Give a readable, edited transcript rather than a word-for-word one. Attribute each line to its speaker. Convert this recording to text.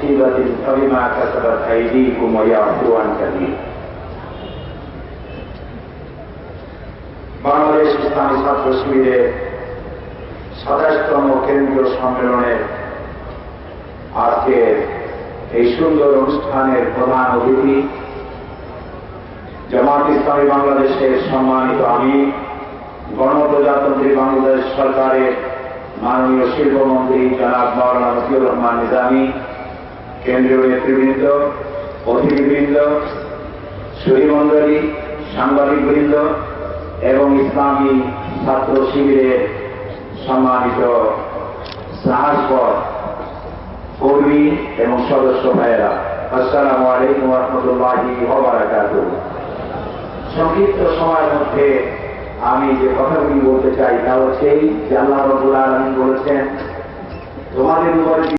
Speaker 1: মুসিবাতিন ফাবিমা কাসাবাত আইদিকুম ওয়া ইয়াফু আন কাসীর। বাংলাদেশ ইসলামী ছাত্র শিবিরের ২৭তম কেন্দ্রীয় সম্মেলনের আজকে এই সুন্দর অনুষ্ঠানের প্রধান অতিথি জামাত ইসলামী বাংলাদেশের সম্মানিত আমির, গণপ্রজাতন্ত্রী বাংলাদেশ সরকারের মাননীয় শিল্পমন্ত্রী জনাব মাওলানা মতিউর রহমান নিজামী, কেন্দ্রীয় নেতৃবৃন্দ, অতিথিবৃন্দ, সুধীমণ্ডলী, সাংবাদিকবৃন্দ এবং ইসলামী ছাত্র শিবিরের সম্মানিত সাহসপর কর্মী এবং সদস্য ভাইয়েরা, আসসালামু আলাইকুম ওয়া রাহমাতুল্লাহি ওয়া বারাকাতুহু। সংক্ষিপ্ত সময়ের মধ্যে আমি যে কথাগুলি বলতে চাই তা হচ্ছে যে আল্লাহ রাব্বুল আলামিন বলেছেন, তোমাদের উপর